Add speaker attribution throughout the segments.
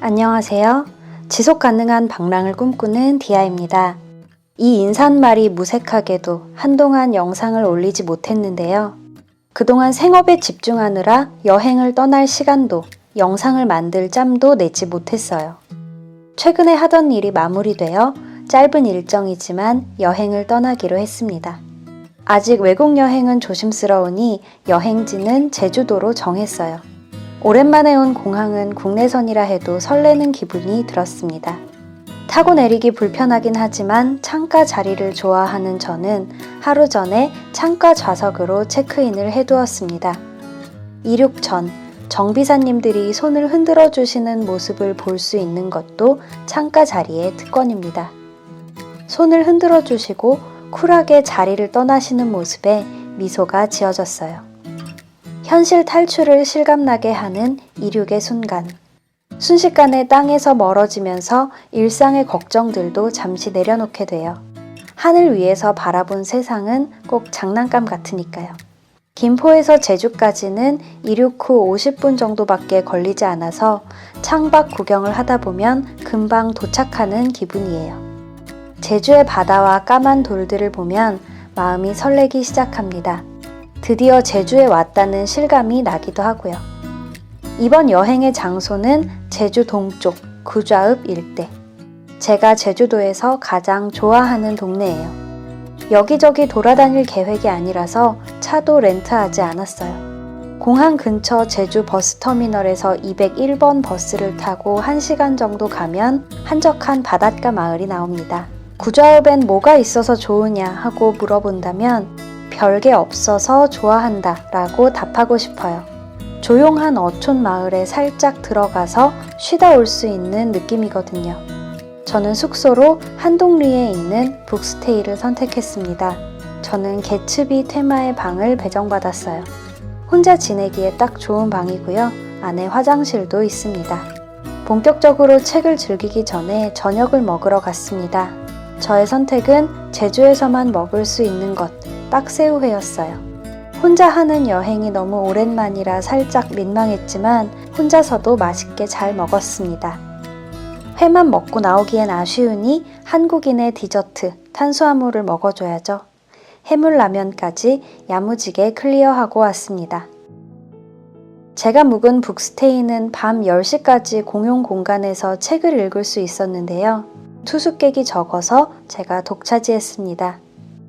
Speaker 1: 안녕하세요. 지속 가능한 방랑을 꿈꾸는 디아입니다. 이 인사말이 무색하게도 한동안 영상을 올리지 못했는데요. 그동안 생업에 집중하느라 여행을 떠날 시간도 영상을 만들 짬도 내지 못했어요. 최근에 하던 일이 마무리되어 짧은 일정이지만 여행을 떠나기로 했습니다. 아직 외국 여행은 조심스러우니 여행지는 제주도로 정했어요. 오랜만에 온 공항은 국내선이라 해도 설레는 기분이 들었습니다. 타고 내리기 불편하긴 하지만 창가 자리를 좋아하는 저는 하루 전에 창가 좌석으로 체크인을 해두었습니다. 이륙 전 정비사님들이 손을 흔들어 주시는 모습을 볼 수 있는 것도 창가 자리의 특권입니다. 손을 흔들어 주시고 쿨하게 자리를 떠나시는 모습에 미소가 지어졌어요. 현실 탈출을 실감나게 하는 이륙의 순간. 순식간에 땅에서 멀어지면서 일상의 걱정들도 잠시 내려놓게 돼요. 하늘 위에서 바라본 세상은 꼭 장난감 같으니까요. 김포에서 제주까지는 이륙 후 50분 정도밖에 걸리지 않아서 창밖 구경을 하다 보면 금방 도착하는 기분이에요. 제주의 바다와 까만 돌들을 보면 마음이 설레기 시작합니다. 드디어 제주에 왔다는 실감이 나기도 하고요. 이번 여행의 장소는 제주 동쪽 구좌읍 일대. 제가 제주도에서 가장 좋아하는 동네예요. 여기저기 돌아다닐 계획이 아니라서 차도 렌트하지 않았어요. 공항 근처 제주 버스터미널에서 201번 버스를 타고 1시간 정도 가면 한적한 바닷가 마을이 나옵니다. 구좌읍엔 뭐가 있어서 좋으냐 하고 물어본다면 별게 없어서 좋아한다 라고 답하고 싶어요. 조용한 어촌 마을에 살짝 들어가서 쉬다 올 수 있는 느낌이거든요. 저는 숙소로 한동리에 있는 북스테이를 선택했습니다. 저는 개츠비 테마의 방을 배정받았어요. 혼자 지내기에 딱 좋은 방이고요. 안에 화장실도 있습니다. 본격적으로 책을 즐기기 전에 저녁을 먹으러 갔습니다. 저의 선택은 제주에서만 먹을 수 있는 것, 딱새우회였어요. 혼자 하는 여행이 너무 오랜만이라 살짝 민망했지만 혼자서도 맛있게 잘 먹었습니다. 회만 먹고 나오기엔 아쉬우니 한국인의 디저트, 탄수화물을 먹어줘야죠. 해물라면까지 야무지게 클리어하고 왔습니다. 제가 묵은 북스테이는 밤 10시까지 공용 공간에서 책을 읽을 수 있었는데요. 투숙객이 적어서 제가 독차지했습니다.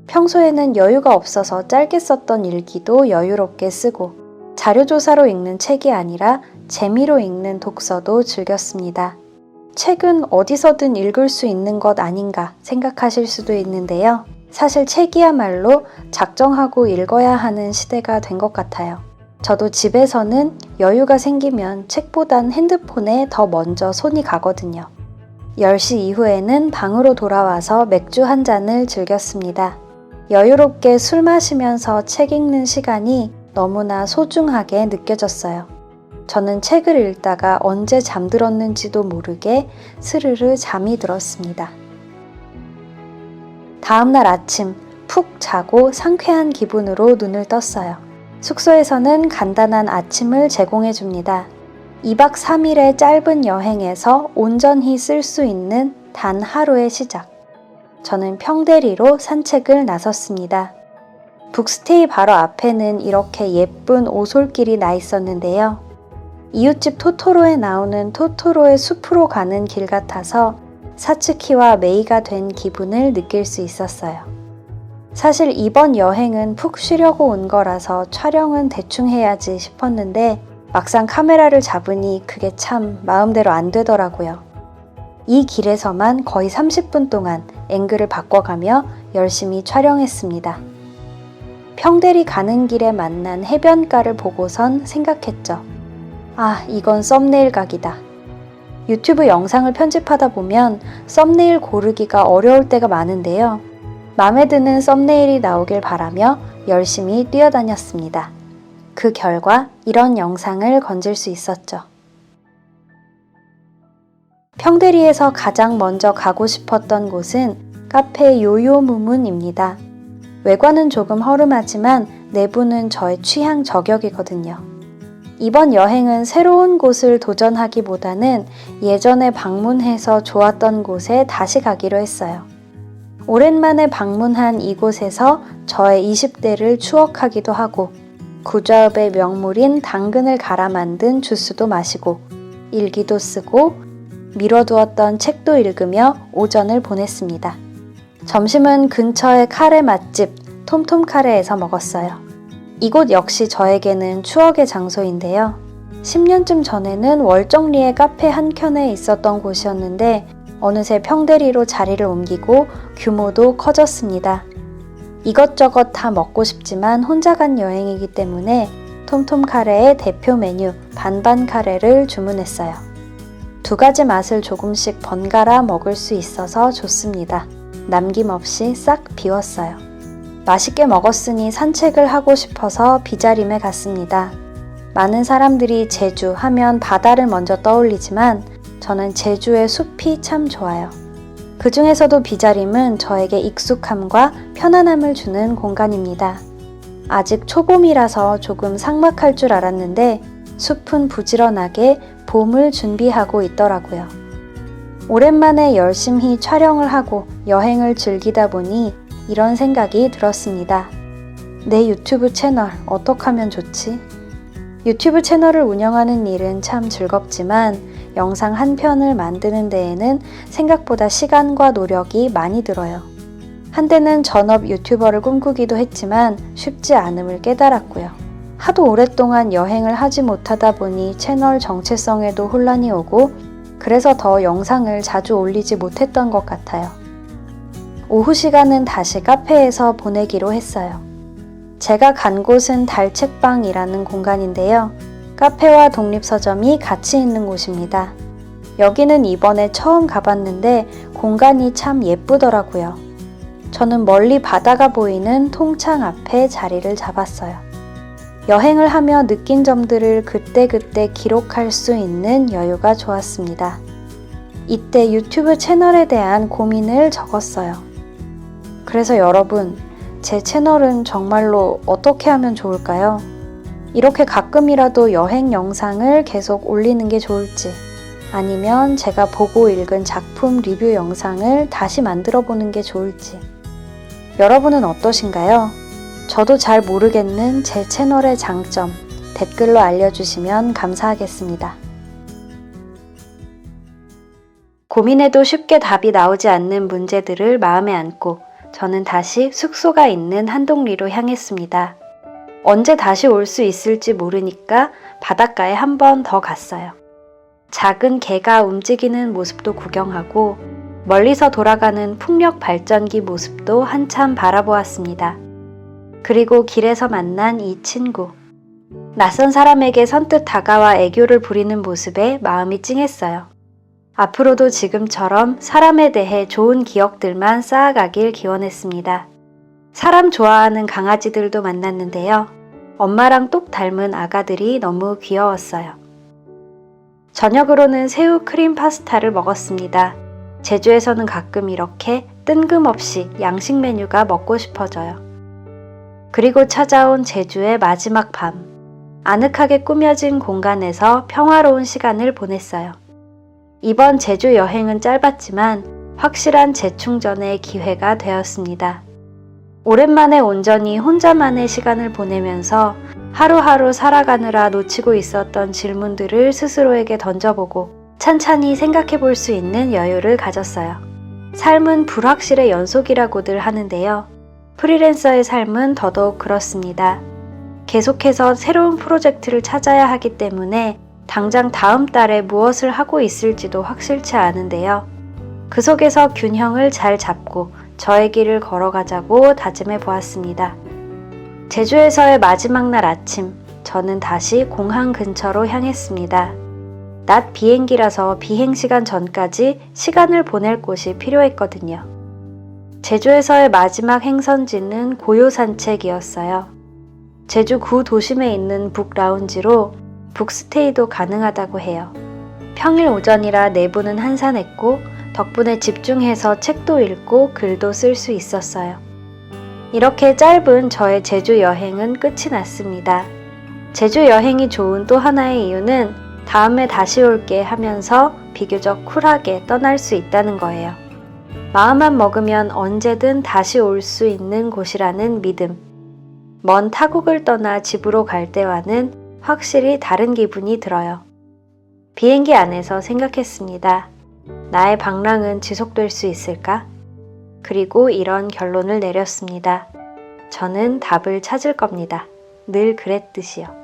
Speaker 1: 평소에는 여유가 없어서 짧게 썼던 일기도 여유롭게 쓰고 자료조사로 읽는 책이 아니라 재미로 읽는 독서도 즐겼습니다. 책은 어디서든 읽을 수 있는 것 아닌가 생각하실 수도 있는데요. 사실 책이야말로 작정하고 읽어야 하는 시대가 된 것 같아요. 저도 집에서는 여유가 생기면 책보단 핸드폰에 더 먼저 손이 가거든요. 10시 이후에는 방으로 돌아와서 맥주 한 잔을 즐겼습니다. 여유롭게 술 마시면서 책 읽는 시간이 너무나 소중하게 느껴졌어요. 저는 책을 읽다가 언제 잠들었는지도 모르게 스르르 잠이 들었습니다. 다음날 아침 푹 자고 상쾌한 기분으로 눈을 떴어요. 숙소에서는 간단한 아침을 제공해 줍니다. 2박 3일의 짧은 여행에서 온전히 쓸 수 있는 단 하루의 시작. 저는 평대리로 산책을 나섰습니다. 북스테이 바로 앞에는 이렇게 예쁜 오솔길이 나 있었는데요. 이웃집 토토로에 나오는 토토로의 숲으로 가는 길 같아서 사츠키와 메이가 된 기분을 느낄 수 있었어요. 사실 이번 여행은 푹 쉬려고 온 거라서 촬영은 대충 해야지 싶었는데 막상 카메라를 잡으니 그게 참 마음대로 안 되더라고요. 이 길에서만 거의 30분 동안 앵글을 바꿔가며 열심히 촬영했습니다. 평대리 가는 길에 만난 해변가를 보고선 생각했죠. 아, 이건 썸네일 각이다. 유튜브 영상을 편집하다 보면 썸네일 고르기가 어려울 때가 많은데요. 마음에 드는 썸네일이 나오길 바라며 열심히 뛰어다녔습니다. 그 결과 이런 영상을 건질 수 있었죠. 평대리에서 가장 먼저 가고 싶었던 곳은 카페 요요무문입니다. 외관은 조금 허름하지만 내부는 저의 취향 저격이거든요. 이번 여행은 새로운 곳을 도전하기보다는 예전에 방문해서 좋았던 곳에 다시 가기로 했어요. 오랜만에 방문한 이곳에서 저의 20대를 추억하기도 하고 구좌읍의 명물인 당근을 갈아 만든 주스도 마시고 일기도 쓰고 미뤄두었던 책도 읽으며 오전을 보냈습니다. 점심은 근처의 카레 맛집 톰톰카레에서 먹었어요. 이곳 역시 저에게는 추억의 장소인데요. 10년쯤 전에는 월정리의 카페 한켠에 있었던 곳이었는데 어느새 평대리로 자리를 옮기고 규모도 커졌습니다. 이것저것 다 먹고 싶지만 혼자 간 여행이기 때문에 톰톰카레의 대표 메뉴 반반 카레를 주문했어요. 두 가지 맛을 조금씩 번갈아 먹을 수 있어서 좋습니다. 남김없이 싹 비웠어요. 맛있게 먹었으니 산책을 하고 싶어서 비자림에 갔습니다. 많은 사람들이 제주 하면 바다를 먼저 떠올리지만 저는 제주의 숲이 참 좋아요. 그 중에서도 비자림은 저에게 익숙함과 편안함을 주는 공간입니다. 아직 초봄이라서 조금 삭막할 줄 알았는데 숲은 부지런하게 봄을 준비하고 있더라고요. 오랜만에 열심히 촬영을 하고 여행을 즐기다 보니 이런 생각이 들었습니다. 내 유튜브 채널 어떻게 하면 좋지? 유튜브 채널을 운영하는 일은 참 즐겁지만 영상 한 편을 만드는 데에는 생각보다 시간과 노력이 많이 들어요. 한때는 전업 유튜버를 꿈꾸기도 했지만 쉽지 않음을 깨달았고요. 하도 오랫동안 여행을 하지 못하다 보니 채널 정체성에도 혼란이 오고 그래서 더 영상을 자주 올리지 못했던 것 같아요. 오후 시간은 다시 카페에서 보내기로 했어요. 제가 간 곳은 달책방이라는 공간인데요. 카페와 독립서점이 같이 있는 곳입니다. 여기는 이번에 처음 가봤는데 공간이 참 예쁘더라고요. 저는 멀리 바다가 보이는 통창 앞에 자리를 잡았어요. 여행을 하며 느낀 점들을 그때그때 기록할 수 있는 여유가 좋았습니다. 이때 유튜브 채널에 대한 고민을 적었어요. 그래서 여러분, 제 채널은 정말로 어떻게 하면 좋을까요? 이렇게 가끔이라도 여행 영상을 계속 올리는 게 좋을지, 아니면 제가 보고 읽은 작품 리뷰 영상을 다시 만들어 보는 게 좋을지. 여러분은 어떠신가요? 저도 잘 모르겠는 제 채널의 장점, 댓글로 알려주시면 감사하겠습니다. 고민해도 쉽게 답이 나오지 않는 문제들을 마음에 안고 저는 다시 숙소가 있는 한동리로 향했습니다. 언제 다시 올 수 있을지 모르니까 바닷가에 한 번 더 갔어요. 작은 개가 움직이는 모습도 구경하고 멀리서 돌아가는 풍력 발전기 모습도 한참 바라보았습니다. 그리고 길에서 만난 이 친구. 낯선 사람에게 선뜻 다가와 애교를 부리는 모습에 마음이 찡했어요. 앞으로도 지금처럼 사람에 대해 좋은 기억들만 쌓아가길 기원했습니다. 사람 좋아하는 강아지들도 만났는데요. 엄마랑 똑 닮은 아가들이 너무 귀여웠어요. 저녁으로는 새우 크림 파스타를 먹었습니다. 제주에서는 가끔 이렇게 뜬금없이 양식 메뉴가 먹고 싶어져요. 그리고 찾아온 제주의 마지막 밤. 아늑하게 꾸며진 공간에서 평화로운 시간을 보냈어요. 이번 제주 여행은 짧았지만 확실한 재충전의 기회가 되었습니다. 오랜만에 온전히 혼자만의 시간을 보내면서 하루하루 살아가느라 놓치고 있었던 질문들을 스스로에게 던져보고 찬찬히 생각해 볼 수 있는 여유를 가졌어요. 삶은 불확실의 연속이라고들 하는데요. 프리랜서의 삶은 더더욱 그렇습니다. 계속해서 새로운 프로젝트를 찾아야 하기 때문에 당장 다음 달에 무엇을 하고 있을지도 확실치 않은데요. 그 속에서 균형을 잘 잡고 저의 길을 걸어가자고 다짐해 보았습니다. 제주에서의 마지막 날 아침, 저는 다시 공항 근처로 향했습니다. 낮 비행기라서 비행시간 전까지 시간을 보낼 곳이 필요했거든요. 제주에서의 마지막 행선지는 고요산책이었어요. 제주 구도심에 있는 북라운지로 북스테이도 가능하다고 해요. 평일 오전이라 내부는 한산했고 덕분에 집중해서 책도 읽고 글도 쓸 수 있었어요. 이렇게 짧은 저의 제주 여행은 끝이 났습니다. 제주 여행이 좋은 또 하나의 이유는 다음에 다시 올게 하면서 비교적 쿨하게 떠날 수 있다는 거예요. 마음만 먹으면 언제든 다시 올 수 있는 곳이라는 믿음. 먼 타국을 떠나 집으로 갈 때와는 확실히 다른 기분이 들어요. 비행기 안에서 생각했습니다. 나의 방랑은 지속될 수 있을까? 그리고 이런 결론을 내렸습니다. 저는 답을 찾을 겁니다. 늘 그랬듯이요.